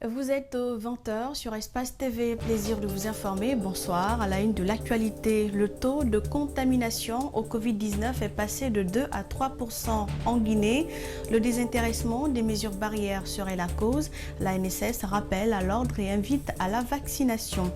Vous êtes au 20h sur Espace TV, plaisir de vous informer. Bonsoir, à la une de l'actualité. Le taux de contamination au Covid-19 est passé de 2 à 3% en Guinée. Le désintéressement des mesures barrières serait la cause. La NSS rappelle à l'ordre et invite à la vaccination.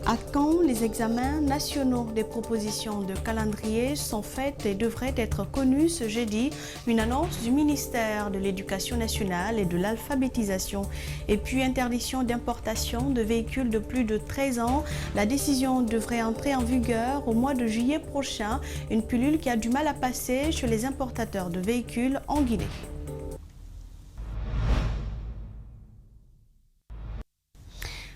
À quand les examens nationaux des propositions de calendrier sont faites et devraient être connues ce jeudi. Une annonce du ministère de l'Éducation nationale et de l'alphabétisation. Et puis interdiction d'importation de véhicules de plus de 13 ans. La décision devrait entrer en vigueur au mois de juillet prochain. Une pilule qui a du mal à passer chez les importateurs de véhicules en Guinée.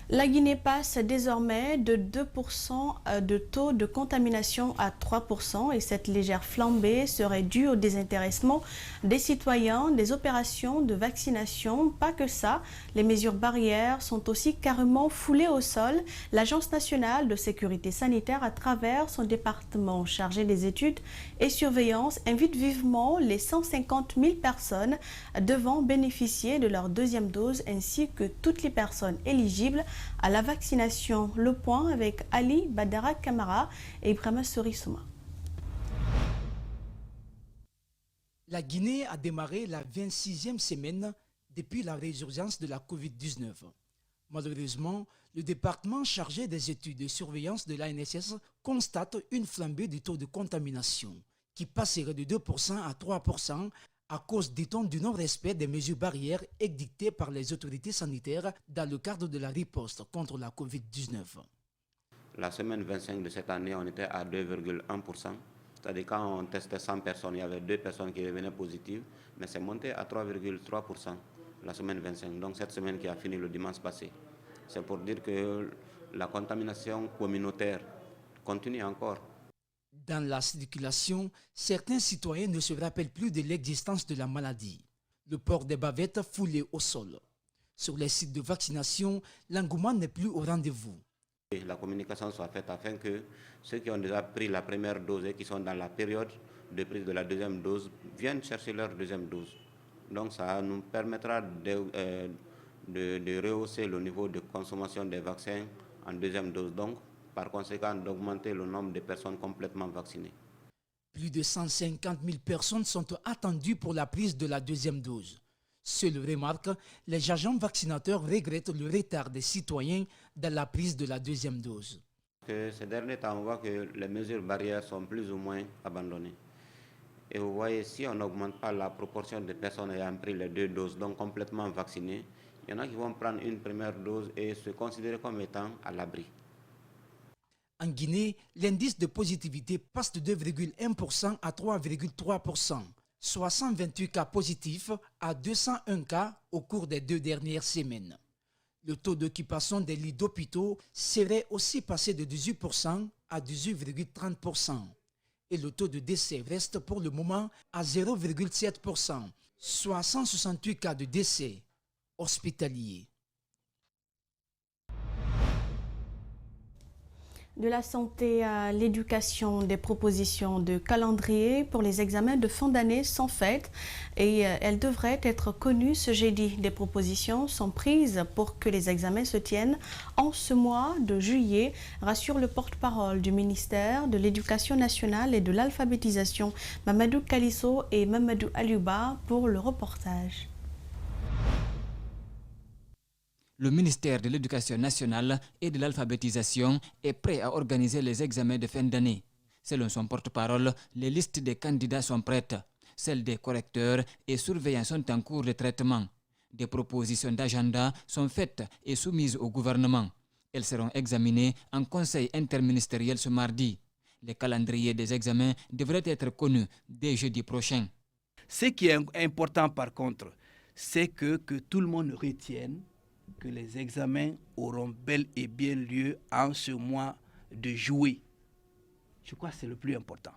La Guinée passe désormais de 2% de taux de contamination à 3% et cette légère flambée serait due au désintéressement des citoyens, des opérations de vaccination. Pas que ça, les mesures barrières sont aussi carrément foulées au sol. L'Agence nationale de sécurité sanitaire, à travers son département chargé des études et surveillance, invite vivement les 150 000 personnes devant bénéficier de leur deuxième dose ainsi que toutes les personnes éligibles à la vaccination. Le point avec Ali Badara Kamara et Ibrahima Sorissouma. La Guinée a démarré la 26e semaine depuis la résurgence de la Covid-19. Malheureusement, le département chargé des études de surveillance de l'ANSS constate une flambée du taux de contamination qui passerait de 2% à 3% à cause, dit-on, du non-respect des mesures barrières édictées par les autorités sanitaires dans le cadre de la riposte contre la Covid-19. La semaine 25 de cette année, on était à 2,1%. C'est-à-dire quand on testait 100 personnes, il y avait 2 personnes qui revenaient positives, mais c'est monté à 3,3% la semaine 25. Donc cette semaine qui a fini le dimanche passé. C'est pour dire que la contamination communautaire continue encore. Dans la circulation, certains citoyens ne se rappellent plus de l'existence de la maladie. Le port des bavettes foulé au sol. Sur les sites de vaccination, l'engouement n'est plus au rendez-vous. La communication soit faite afin que ceux qui ont déjà pris la première dose et qui sont dans la période de prise de la deuxième dose viennent chercher leur deuxième dose. Donc ça nous permettra de rehausser le niveau de consommation des vaccins en deuxième dose. Donc, par conséquent, d'augmenter le nombre de personnes complètement vaccinées. Plus de 150 000 personnes sont attendues pour la prise de la deuxième dose. Seule remarque, les agents vaccinateurs regrettent le retard des citoyens dans la prise de la deuxième dose. Ces derniers temps, on voit que les mesures barrières sont plus ou moins abandonnées. Et vous voyez, si on n'augmente pas la proportion de personnes ayant pris les 2 doses, donc complètement vaccinées, il y en a qui vont prendre une première dose et se considérer comme étant à l'abri. En Guinée, l'indice de positivité passe de 2,1% à 3,3%, soit 128 cas positifs à 201 cas au cours des 2 dernières semaines. Le taux d'occupation des lits d'hôpitaux serait aussi passé de 18% à 18,30%. Et le taux de décès reste pour le moment à 0,7%, soit 168 cas de décès hospitaliers. De la santé à l'éducation, des propositions de calendrier pour les examens de fin d'année sont faites et elles devraient être connues ce jeudi. Des propositions sont prises pour que les examens se tiennent en ce mois de juillet, rassure le porte-parole du ministère de l'Éducation nationale et de l'alphabétisation, Mamadou Kalisso et Mamadou Aliouba pour le reportage. Le ministère de l'Éducation nationale et de l'alphabétisation est prêt à organiser les examens de fin d'année. Selon son porte-parole, les listes des candidats sont prêtes. Celles des correcteurs et surveillants sont en cours de traitement. Des propositions d'agenda sont faites et soumises au gouvernement. Elles seront examinées en conseil interministériel ce mardi. Les calendriers des examens devraient être connus dès jeudi prochain. Ce qui est important par contre, c'est que tout le monde retienne que les examens auront bel et bien lieu en ce mois de juillet. Je crois que c'est le plus important.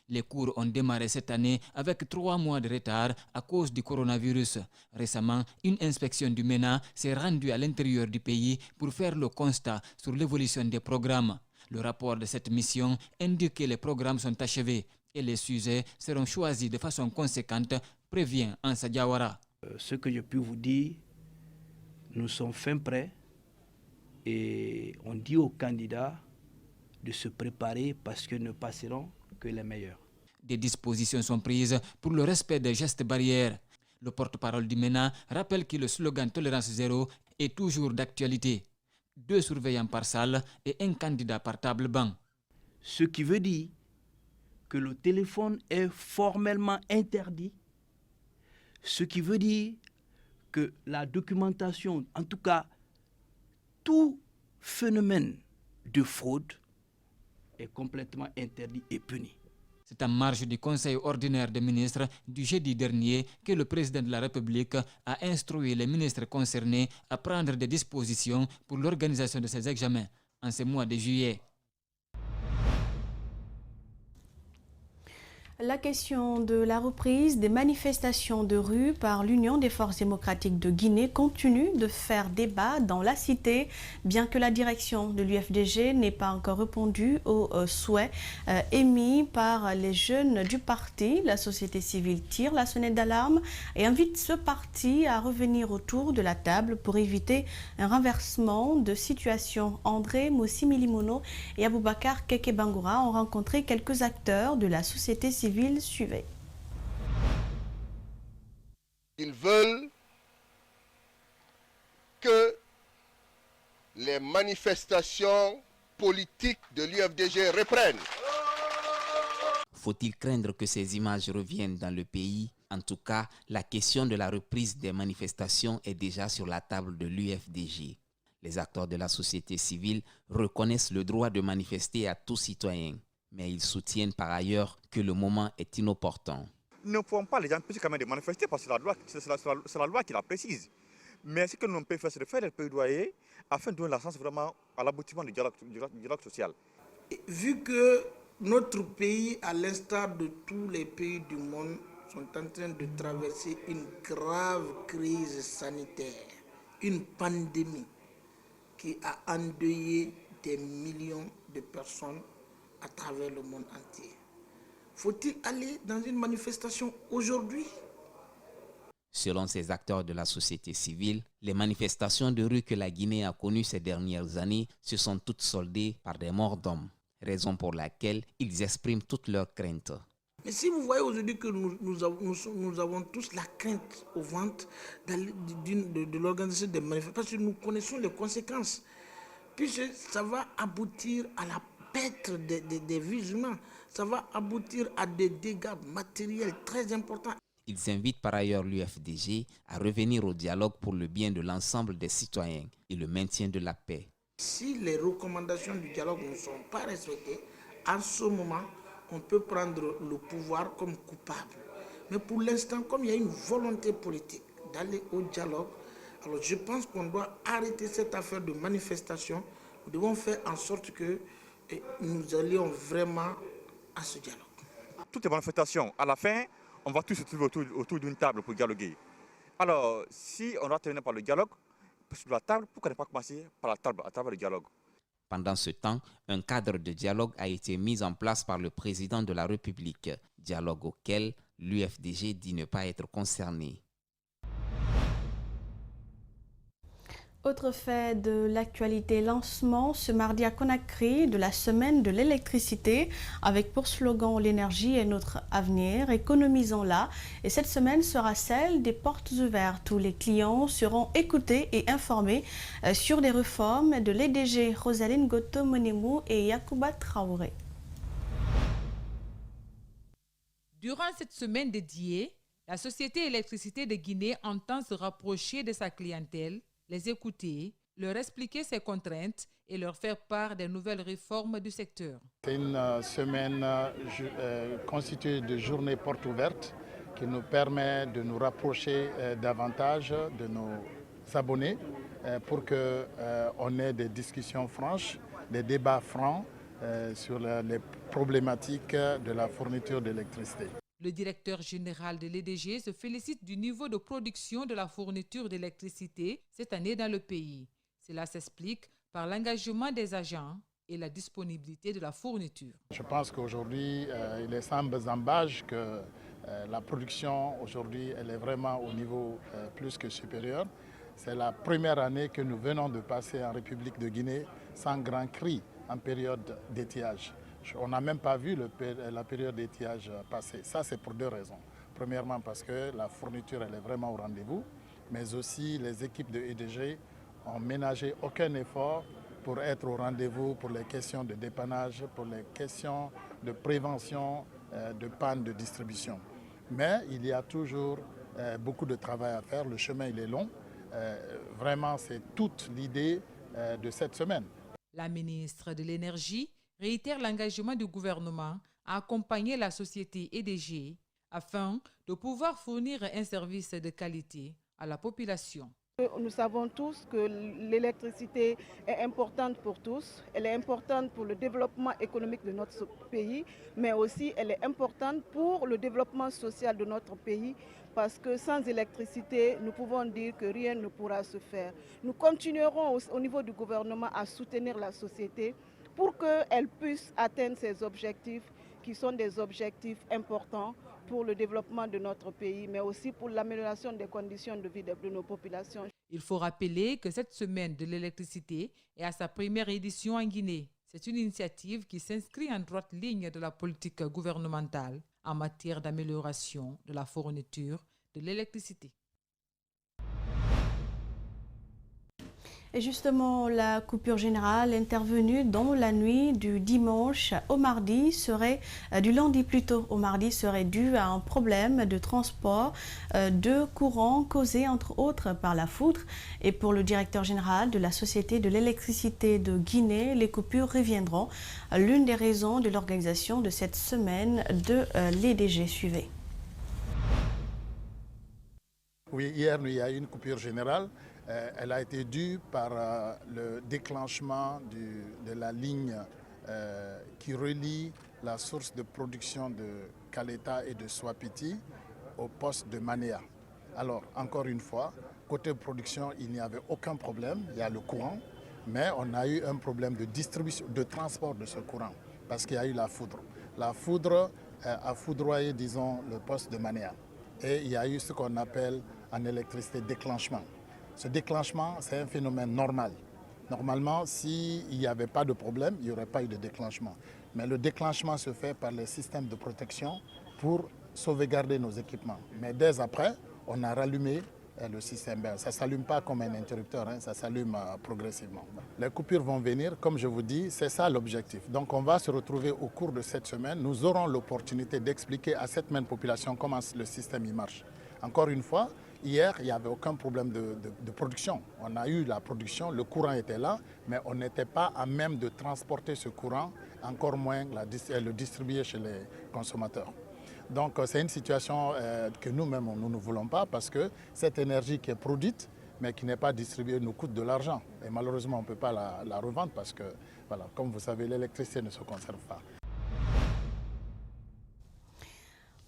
Les cours ont démarré cette année avec 3 mois de retard à cause du coronavirus. Récemment, une inspection du MENA s'est rendue à l'intérieur du pays pour faire le constat sur l'évolution des programmes. Le rapport de cette mission indique que les programmes sont achevés et les sujets seront choisis de façon conséquente, prévient Ansa Diawara. Ce que je peux vous dire, Nous sommes fin prêts et on dit aux candidats de se préparer parce que ne passeront que les meilleurs. Des dispositions sont prises pour le respect des gestes barrières. Le porte-parole du MENA rappelle que le slogan Tolérance zéro est toujours d'actualité. 2 surveillants par salle et un candidat par table banc. Ce qui veut dire que le téléphone est formellement interdit. Ce qui veut dire que la documentation, en tout cas, tout phénomène de fraude est complètement interdit et puni. C'est en marge du Conseil ordinaire des ministres du jeudi dernier que le président de la République a instruit les ministres concernés à prendre des dispositions pour l'organisation de ces examens en ce mois de juillet. La question de la reprise des manifestations de rue par l'Union des forces démocratiques de Guinée continue de faire débat dans la cité, bien que la direction de l'UFDG n'ait pas encore répondu aux souhaits émis par les jeunes du parti. La société civile tire la sonnette d'alarme et invite ce parti à revenir autour de la table pour éviter un renversement de situation. André Moussimilimono et Aboubakar Keke-Bangoura ont rencontré quelques acteurs de la société civile. Suivait. Ils veulent que les manifestations politiques de l'UFDG reprennent. Faut-il craindre que ces images reviennent dans le pays? En tout cas, la question de la reprise des manifestations est déjà sur la table de l'UFDG. Les acteurs de la société civile reconnaissent le droit de manifester à tout citoyen. Mais ils soutiennent par ailleurs que le moment est inopportun. Nous ne pouvons pas les empêcher quand même de manifester parce que c'est la loi qui la précise. Mais ce que nous pouvons faire, c'est de faire des plaidoyers afin de donner la chance vraiment à l'aboutissement du dialogue social. Et vu que notre pays, à l'instar de tous les pays du monde, sont en train de traverser une grave crise sanitaire, une pandémie qui a endeuillé des millions de personnes à travers le monde entier. Faut-il aller dans une manifestation aujourd'hui? Selon ces acteurs de la société civile, les manifestations de rue que la Guinée a connues ces dernières années se sont toutes soldées par des morts d'hommes, raison pour laquelle ils expriment toutes leurs craintes. Mais si vous voyez aujourd'hui que nous avons tous la crainte au ventre de l'organisation des manifestations, parce que nous connaissons les conséquences, puisque ça va aboutir à la perte des vies humaines, ça va aboutir à des dégâts matériels très importants. Ils invitent par ailleurs l'UFDG à revenir au dialogue pour le bien de l'ensemble des citoyens et le maintien de la paix. Si les recommandations du dialogue ne sont pas respectées, à ce moment, on peut prendre le pouvoir comme coupable. Mais pour l'instant, comme il y a une volonté politique d'aller au dialogue, alors je pense qu'on doit arrêter cette affaire de manifestation. Nous devons faire en sorte que nous allions vraiment à ce dialogue. Toutes les manifestations, à la fin, on va tous se trouver autour d'une table pour dialoguer. Alors, si on doit terminer par le dialogue, sur la table, pourquoi ne pas commencer par la table, à travers le dialogue? Pendant ce temps, un cadre de dialogue a été mis en place par le président de la République, dialogue auquel l'UFDG dit ne pas être concerné. Autre fait de l'actualité, lancement ce mardi à Conakry de la semaine de l'électricité avec pour slogan « L'énergie est notre avenir, économisons-la ». Et cette semaine sera celle des portes ouvertes où les clients seront écoutés et informés sur les réformes de l'EDG Rosaline Goto-Monemou et Yacouba Traoré. Durant cette semaine dédiée, la Société Électricité de Guinée entend se rapprocher de sa clientèle, les écouter, leur expliquer ses contraintes et leur faire part des nouvelles réformes du secteur. C'est une semaine constituée de journées portes ouvertes qui nous permet de nous rapprocher davantage de nos abonnés pour qu'on ait des discussions franches, des débats francs sur les problématiques de la fourniture d'électricité. Le directeur général de l'EDG se félicite du niveau de production de la fourniture d'électricité cette année dans le pays. Cela s'explique par l'engagement des agents et la disponibilité de la fourniture. Je pense qu'aujourd'hui, il est sans embâche que la production, aujourd'hui, elle est vraiment au niveau plus que supérieur. C'est la première année que nous venons de passer en République de Guinée sans grand cri en période d'étiage. On n'a même pas vu la période d'étiage passer. Ça, c'est pour deux raisons. Premièrement, parce que la fourniture elle est vraiment au rendez-vous, mais aussi les équipes de EDG ont ménagé aucun effort pour être au rendez-vous pour les questions de dépannage, pour les questions de prévention de panne de distribution. Mais il y a toujours beaucoup de travail à faire. Le chemin, il est long. Vraiment, c'est toute l'idée de cette semaine. La ministre de l'Énergie réitère l'engagement du gouvernement à accompagner la société EDG afin de pouvoir fournir un service de qualité à la population. Nous savons tous que l'électricité est importante pour tous. Elle est importante pour le développement économique de notre pays, mais aussi elle est importante pour le développement social de notre pays, parce que sans électricité, nous pouvons dire que rien ne pourra se faire. Nous continuerons au niveau du gouvernement à soutenir la société pour qu'elle puisse atteindre ses objectifs, qui sont des objectifs importants pour le développement de notre pays, mais aussi pour l'amélioration des conditions de vie de nos populations. Il faut rappeler que cette semaine de l'électricité est à sa première édition en Guinée. C'est une initiative qui s'inscrit en droite ligne de la politique gouvernementale en matière d'amélioration de la fourniture de l'électricité. Et justement, la coupure générale intervenue dans la nuit du dimanche au mardi serait, du lundi plutôt au mardi, serait due à un problème de transport de courant causé entre autres par la foudre. Et pour le directeur général de la Société de l'électricité de Guinée, les coupures reviendront. L'une des raisons de l'organisation de cette semaine de l'EDG. Suivez. Oui, hier, il y a eu une coupure générale. Elle a été due par le déclenchement de la ligne qui relie la source de production de Kaleta et de Swapiti au poste de Manéa. Alors, encore une fois, côté production, il n'y avait aucun problème, il y a le courant, mais on a eu un problème de distribution, de transport de ce courant, parce qu'il y a eu la foudre. La foudre a foudroyé, disons, le poste de Manéa. Et il y a eu ce qu'on appelle en électricité déclenchement. Ce déclenchement, c'est un phénomène normal. Normalement, s'il n'y avait pas de problème, il n'y aurait pas eu de déclenchement. Mais le déclenchement se fait par les systèmes de protection pour sauvegarder nos équipements. Mais dès après, on a rallumé le système. Ça ne s'allume pas comme un interrupteur, ça s'allume progressivement. Les coupures vont venir, comme je vous dis, c'est ça l'objectif. Donc on va se retrouver au cours de cette semaine. Nous aurons l'opportunité d'expliquer à cette même population comment le système y marche. Encore une fois, hier, il n'y avait aucun problème de production. On a eu la production, le courant était là, mais on n'était pas à même de transporter ce courant, encore moins le distribuer chez les consommateurs. Donc c'est une situation que nous-mêmes, nous ne voulons pas, parce que cette énergie qui est produite, mais qui n'est pas distribuée, nous coûte de l'argent. Et malheureusement, on ne peut pas la revendre parce que, voilà, comme vous savez, l'électricité ne se conserve pas.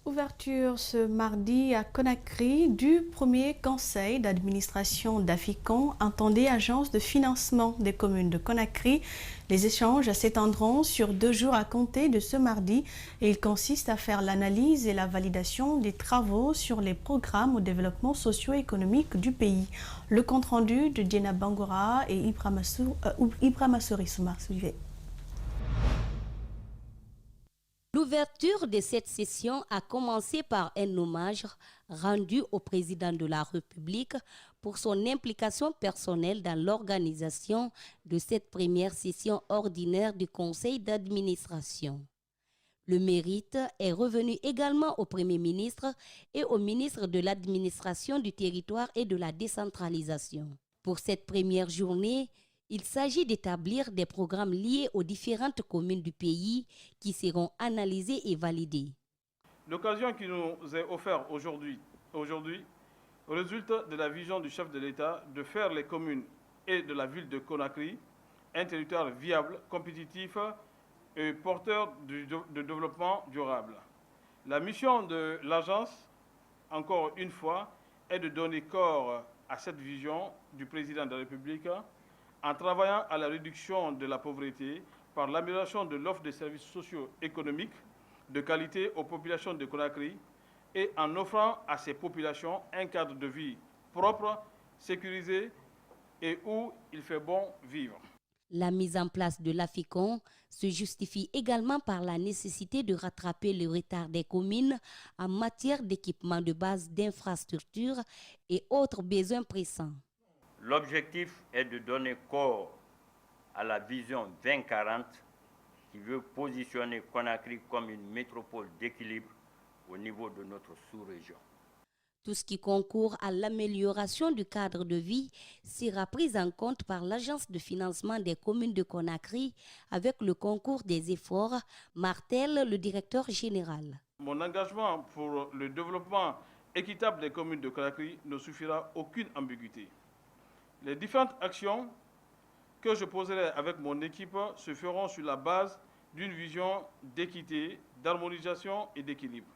Ouverture ce mardi à Conakry du premier conseil d'administration d'Aficon, entendez agence de financement des communes de Conakry. Les échanges s'étendront sur 2 jours à compter de ce mardi et il consiste à faire l'analyse et la validation des travaux sur les programmes au développement socio-économique du pays. Le compte-rendu de Diena Bangora et Ibrahima Souma. Suivez. L'ouverture de cette session a commencé par un hommage rendu au président de la République pour son implication personnelle dans l'organisation de cette première session ordinaire du Conseil d'administration. Le mérite est revenu également au Premier ministre et au ministre de l'Administration du territoire et de la décentralisation. Pour cette première journée, il s'agit d'établir des programmes liés aux différentes communes du pays qui seront analysés et validés. L'occasion qui nous est offerte aujourd'hui résulte de la vision du chef de l'État de faire les communes et de la ville de Conakry un territoire viable, compétitif et porteur de développement durable. La mission de l'agence, encore une fois, est de donner corps à cette vision du président de la République en travaillant à la réduction de la pauvreté par l'amélioration de l'offre de services socio-économiques de qualité aux populations de Conakry et en offrant à ces populations un cadre de vie propre sécurisé et où il fait bon vivre. La mise en place de l'AFICON se justifie également par la nécessité de rattraper le retard des communes en matière d'équipement de base d'infrastructures et autres besoins pressants. L'objectif est de donner corps à la vision 2040 qui veut positionner Conakry comme une métropole d'équilibre au niveau de notre sous-région. Tout ce qui concourt à l'amélioration du cadre de vie sera pris en compte par l'Agence de financement des communes de Conakry avec le concours des efforts, martèle le directeur général. Mon engagement pour le développement équitable des communes de Conakry ne suffira aucune ambiguïté. Les différentes actions que je poserai avec mon équipe se feront sur la base d'une vision d'équité, d'harmonisation et d'équilibre.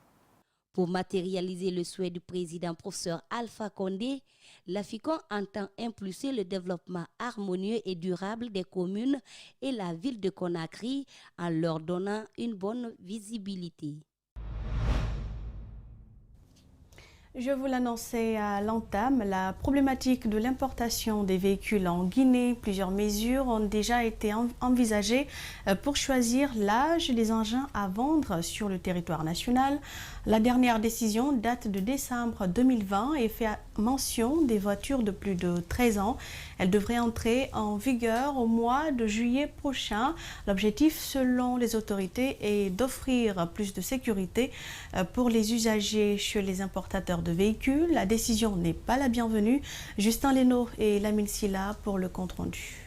Pour matérialiser le souhait du président professeur Alpha Condé, l'AFICON entend impulser le développement harmonieux et durable des communes et la ville de Conakry en leur donnant une bonne visibilité. Je vous l'annonçais à l'entame, la problématique de l'importation des véhicules en Guinée. Plusieurs mesures ont déjà été envisagées pour choisir l'âge des engins à vendre sur le territoire national. La dernière décision date de décembre 2020 et fait mention des voitures de plus de 13 ans. Elle devrait entrer en vigueur au mois de juillet prochain. L'objectif, selon les autorités, est d'offrir plus de sécurité pour les usagers chez les importateurs de véhicules. La décision n'est pas la bienvenue. Justin Leno et Lamine Silla pour le compte-rendu.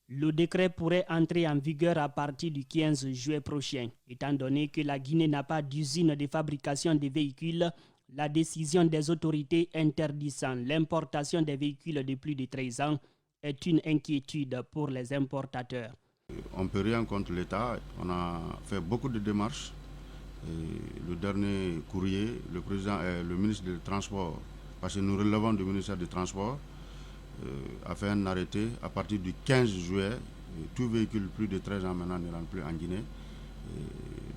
Le décret pourrait entrer en vigueur à partir du 15 juillet prochain. Étant donné que la Guinée n'a pas d'usine de fabrication de véhicules, la décision des autorités interdisant l'importation des véhicules de plus de 13 ans est une inquiétude pour les importateurs. On ne peut rien contre l'État. On a fait beaucoup de démarches. Et le dernier courrier, le ministre des Transports, parce que nous relevons du ministère des Transports, a fait un arrêté à partir du 15 juillet. Tout véhicule plus de 13 ans maintenant ne rentre plus en Guinée.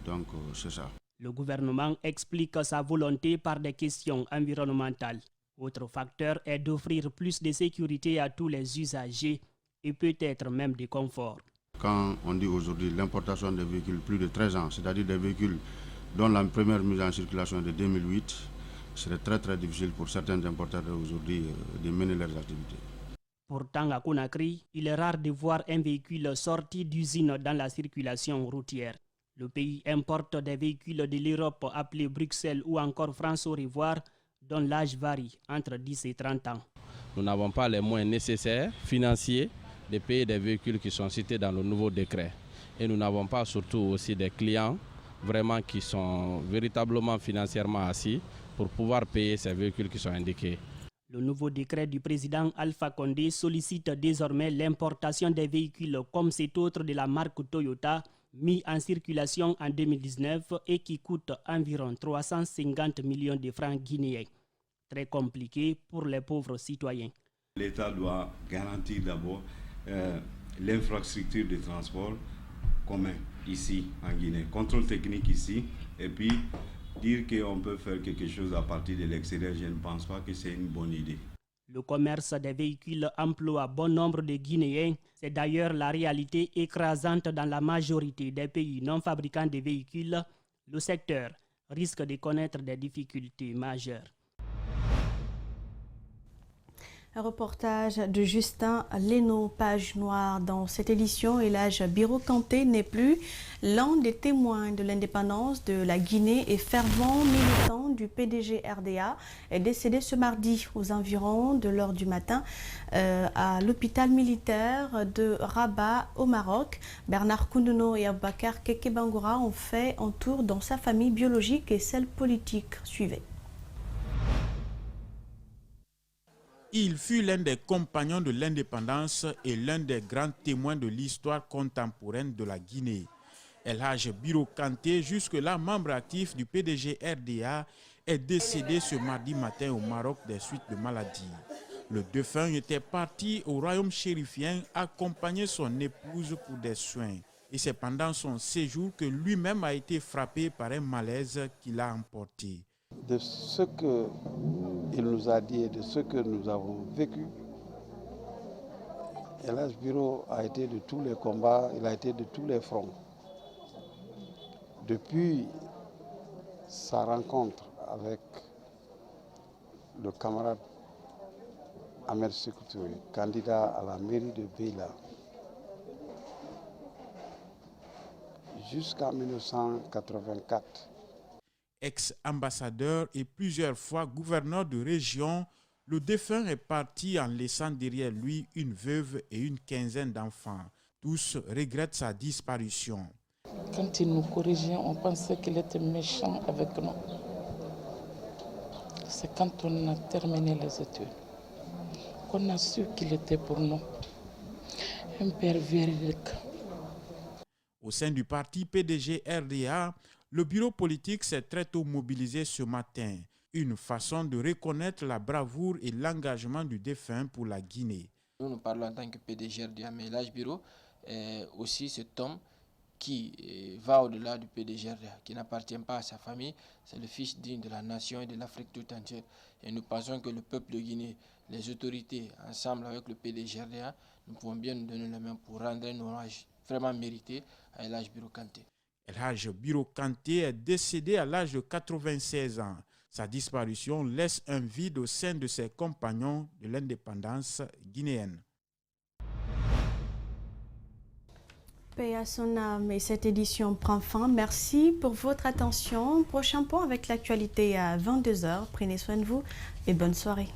Donc c'est ça. Le gouvernement explique sa volonté par des questions environnementales. Autre facteur est d'offrir plus de sécurité à tous les usagers et peut-être même de confort. Quand on dit aujourd'hui l'importation des véhicules plus de 13 ans, c'est-à-dire des véhicules dont la première mise en circulation est de 2008, ce serait très très difficile pour certains importateurs aujourd'hui de mener leurs activités. Pourtant, à Conakry, il est rare de voir un véhicule sorti d'usine dans la circulation routière. Le pays importe des véhicules de l'Europe appelés Bruxelles ou encore France au Ivoire, dont l'âge varie entre 10 et 30 ans. Nous n'avons pas les moyens nécessaires, financiers, de payer des véhicules qui sont cités dans le nouveau décret. Et nous n'avons pas surtout aussi des clients vraiment qui sont véritablement financièrement assis pour pouvoir payer ces véhicules qui sont indiqués. Le nouveau décret du président Alpha Condé sollicite désormais l'importation des véhicules comme cet autre de la marque Toyota, mis en circulation en 2019 et qui coûte environ 350 millions de francs guinéens. Très compliqué pour les pauvres citoyens. L'État doit garantir d'abord l'infrastructure de transport commun ici en Guinée, contrôle technique ici, et puis dire qu'on peut faire quelque chose à partir de l'extérieur, je ne pense pas que c'est une bonne idée. Le commerce des véhicules emploie bon nombre de Guinéens. C'est d'ailleurs la réalité écrasante dans la majorité des pays non fabricants de véhicules. Le secteur risque de connaître des difficultés majeures. Un reportage de Justin Leno, page noire. Dans cette édition, Elhadj Biro Kanté n'est plus l'un des témoins de l'indépendance de la Guinée et fervent militant du PDG RDA, est décédé ce mardi aux environs de l'heure du matin à l'hôpital militaire de Rabat au Maroc. Bernard Kounouno et Aboubakar Keke Bangoura ont fait un tour dans sa famille biologique et celle politique. Suivez. Il fut l'un des compagnons de l'indépendance et l'un des grands témoins de l'histoire contemporaine de la Guinée. Elhadj Biro Kanté, jusque-là membre actif du PDG RDA, est décédé ce mardi matin au Maroc des suites de maladie. Le défunt était parti au royaume chérifien accompagner son épouse pour des soins. Et c'est pendant son séjour que lui-même a été frappé par un malaise qui l'a emporté. de ce qu'il nous a dit et de ce que nous avons vécu. El Hadj Biro a été de tous les combats, il a été de tous les fronts. Depuis sa rencontre avec le camarade Ahmed Sékou Touré, candidat à la mairie de Beila, jusqu'à 1984. Ex-ambassadeur et plusieurs fois gouverneur de région, le défunt est parti en laissant derrière lui une veuve et une quinzaine d'enfants. Tous regrettent sa disparition. Quand il nous corrigeait, on pensait qu'il était méchant avec nous. C'est quand on a terminé les études qu'on a su qu'il était pour nous un père véridique. Au sein du parti PDG-RDA, le bureau politique s'est très tôt mobilisé ce matin. Une façon de reconnaître la bravoure et l'engagement du défunt pour la Guinée. Nous parlons en tant que PDG-RDA, mais El Hadj Biro est aussi cet homme qui va au-delà du PDG-RDA, qui n'appartient pas à sa famille. C'est le fils digne de la nation et de l'Afrique tout entière. Et nous pensons que le peuple de Guinée, les autorités, ensemble avec le PDG-RDA, nous pouvons bien nous donner la main pour rendre un hommage vraiment mérité à El Hadj Biro Kanté. El Hadj Biro Kanté est décédé à l'âge de 96 ans. Sa disparition laisse un vide au sein de ses compagnons de l'indépendance guinéenne. Paix à son âme, et cette édition prend fin. Merci pour votre attention. Prochain point avec l'actualité à 22h. Prenez soin de vous et bonne soirée.